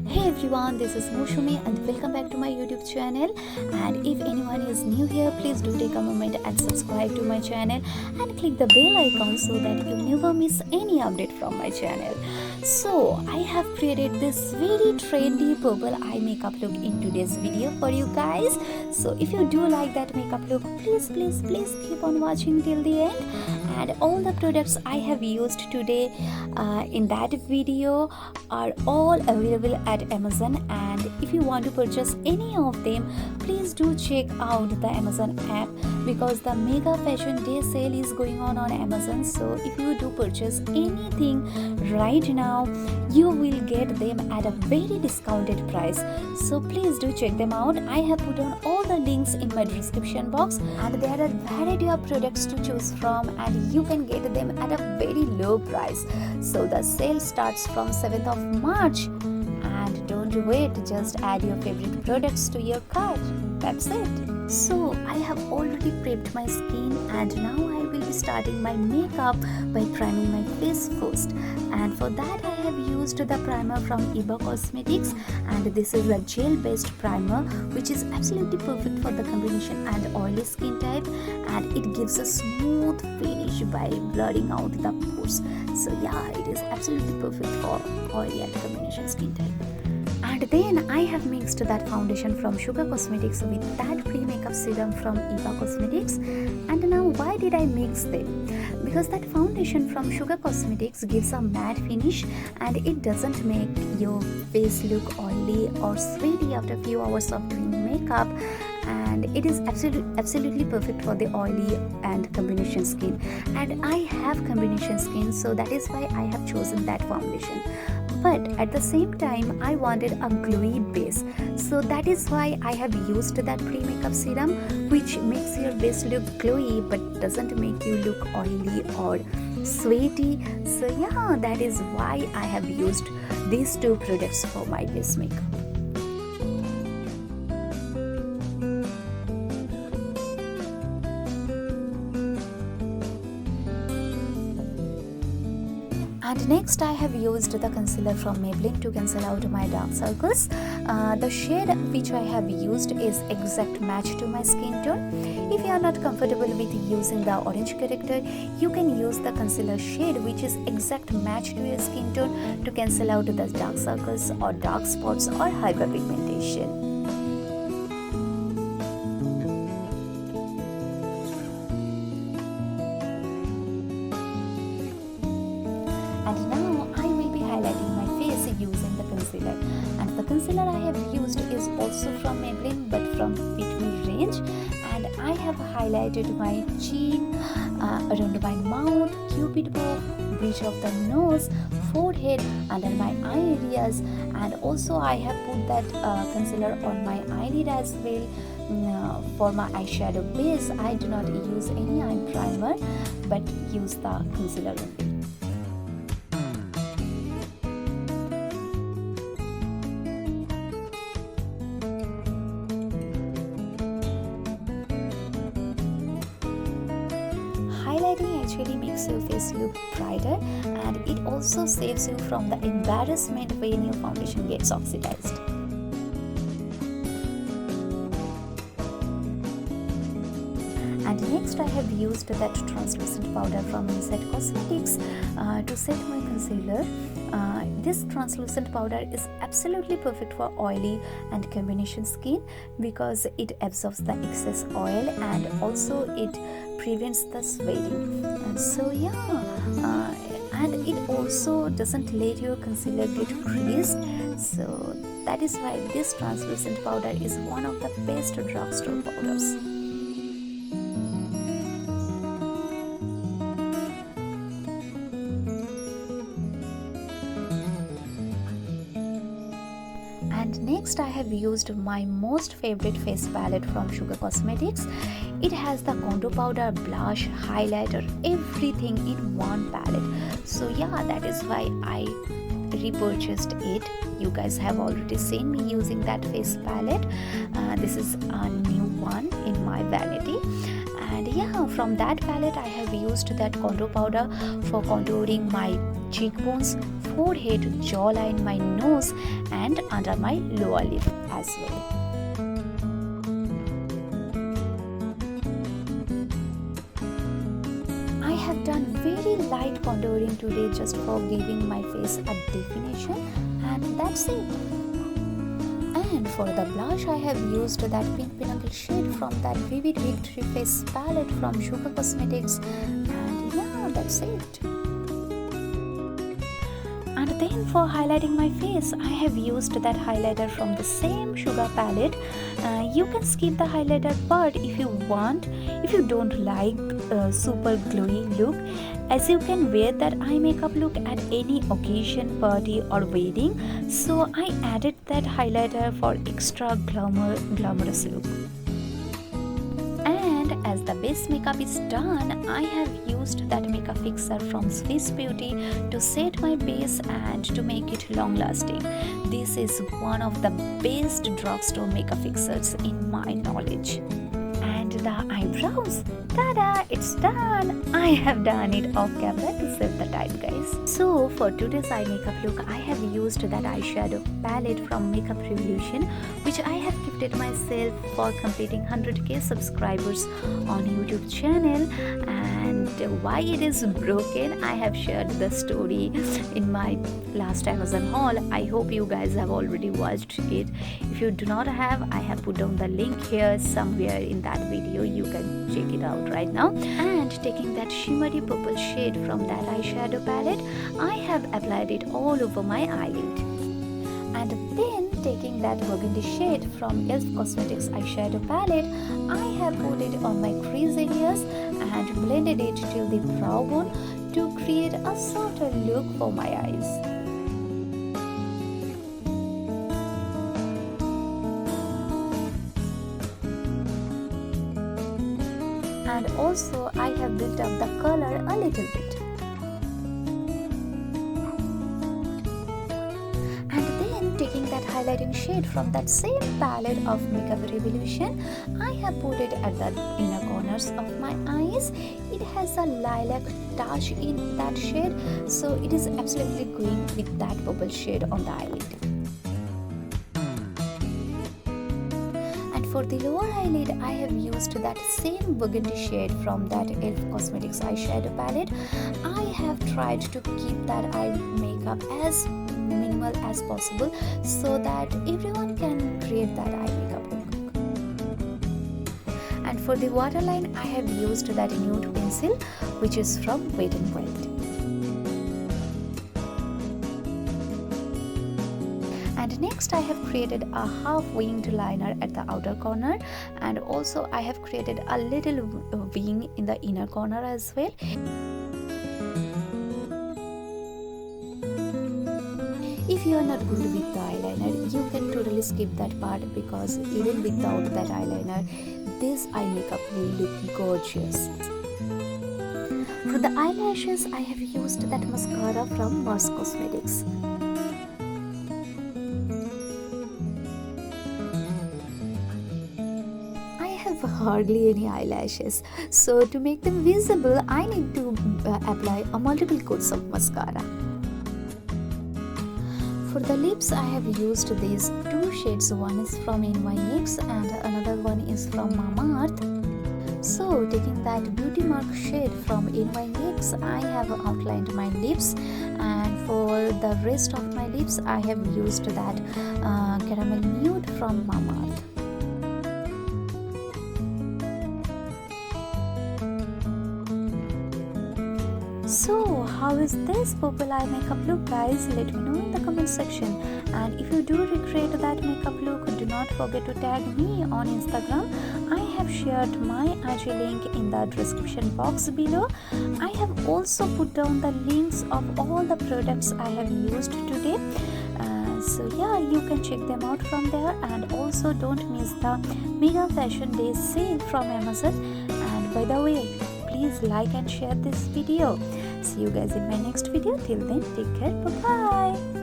Hey everyone, this is Mousumi and welcome back to my YouTube channel. And if anyone is new here, please do take a moment and subscribe to my channel and click the bell icon so that you never miss any update from my channel. So I have created this very trendy purple eye makeup look in today's video for you guys. So if you do like that makeup look, please keep on watching till the end. And all the products I have used today in that video are all available at Amazon, and if you want to purchase any of them, please do check out the Amazon app because the mega fashion day sale is going on Amazon. So if you do purchase anything right now, you will get them at a very discounted price. So please do check them out. I have put on all the links in my description box, and there are variety of products to choose from, and you can get them at a very low price. So the sale starts from 7th of March, and don't wait, just add your favorite products to your cart. That's it. So I have already prepped my skin, and now I will be starting my makeup by priming my face first. And for that I have used the primer from Eva Cosmetics, and this is a gel based primer which is absolutely perfect for the combination and oily skin type, and it gives a smooth finish by blurring out the pores. So yeah, it is absolutely perfect for oily and combination skin type. And then I have mixed that foundation from Sugar Cosmetics with that pre-makeup serum from Eva Cosmetics. And now why did I mix them? Because that foundation from Sugar Cosmetics gives a matte finish, and it doesn't make your face look oily or sweaty after a few hours of doing makeup, and it is absolutely perfect for the oily and combination skin. And I have combination skin, so that is why I have chosen that foundation. But at the same time I wanted a glowy base, so that is why I have used that pre-makeup serum, which makes your base look glowy but doesn't make you look oily or sweaty. So yeah, that is why I have used these two products for my base makeup. And next I have used the concealer from Maybelline to cancel out my dark circles. The shade which I have used is exact match to my skin tone. If you are not comfortable with using the orange character, you can use the concealer shade which is exact match to your skin tone to cancel out the dark circles or dark spots or hyperpigmentation. And now I will be highlighting my face using the concealer. And the concealer I have used is also from Maybelline but from Fit Me range. And I have highlighted my chin, around my mouth, cupid bow, bridge of the nose, forehead, under my eye areas, and also I have put that concealer on my eyelid as well. For my eyeshadow base, I do not use any eye primer but use the concealer only. Highlighting actually makes your face look brighter, and it also saves you from the embarrassment when your foundation gets oxidized. And next I have used that translucent powder from Inside Cosmetics to set my concealer. This translucent powder is absolutely perfect for oily and combination skin because it absorbs the excess oil and also it prevents the sweating. And so yeah, and it also doesn't let your concealer get creased. So that is why this translucent powder is one of the best drugstore powders. And next I have used my most favorite face palette from Sugar Cosmetics. It has the contour powder, blush, highlighter, everything in one palette. So yeah, that is why I repurchased it. You guys have already seen me using that face palette. This is a new one in my vanity. And yeah, from that palette I have used that contour powder for contouring my cheekbones, forehead, jawline, my nose and under my lower lip as well. I have done very light contouring today just for giving my face a definition, and that's it. And for the blush, I have used that Pink Pinnacle shade from that Vivid Victory Face palette from Sugar Cosmetics, and yeah, that's it. And then for highlighting my face, I have used that highlighter from the same Sugar palette. You can skip the highlighter part if you want, if you don't like super glowy look, as you can wear that eye makeup look at any occasion, party or wedding. So I added that highlighter for extra glamorous look. And as the base makeup is done, I have used that makeup fixer from Swiss Beauty to set my base and to make it long lasting. This is one of the best drugstore makeup fixers in my knowledge. And the eyebrows, tada, it's done. I have done it off camera to save the time, guys. So for today's eye makeup look, I have used that eyeshadow palette from Makeup Revolution, which I have gifted myself for completing 100k subscribers on YouTube channel. And why it is broken, I have shared the story in my last Amazon haul. I hope you guys have already watched it. If you do not have, I have put down the link here somewhere in that video. You can check it out right now. And taking that shimmery purple shade from that eyeshadow palette, I have applied it all over my eyelid. And then taking that burgundy shade from Elf Cosmetics eyeshadow palette, I have put it on my crease areas and blended it till the brow bone to create a softer look for my eyes. And also I have built up the color a little bit. And then taking that highlighting shade from that same palette of Makeup Revolution, I have put it at the inner corners of my eyes. It has a lilac touch in that shade, so it is absolutely going with that purple shade on the eyelid. For the lower eyelid, I have used that same burgundy shade from that Elf Cosmetics eyeshadow palette. I have tried to keep that eye makeup as minimal as possible so that everyone can create that eye makeup look. And for the waterline, I have used that nude pencil, which is from Wet n Wild. And next I have created a half winged liner at the outer corner, and also I have created a little wing in the inner corner as well. If you are not good with the eyeliner, you can totally skip that part, because even without that eyeliner, this eye makeup will look gorgeous. For the eyelashes, I have used that mascara from Mars Cosmetics. Hardly any eyelashes, so to make them visible, I need to apply a multiple coats of mascara. For the lips, I have used these two shades. One is from NYX and another one is from Mamaearth. So taking that Beauty Mark shade from NYX, I have outlined my lips, and for the rest of my lips, I have used that caramel nude from Mamaearth. So how is this purple eye makeup look, guys? Let me know in the comment section. And if you do recreate that makeup look, do not forget to tag me on Instagram. I have shared my IG link in the description box below. I have also put down the links of all the products I have used today. So yeah, you can check them out from there. And also don't miss the Mega Fashion Day sale from Amazon. And by the way, please like and share this video. See you guys in my next video. Till then, take care. Bye bye.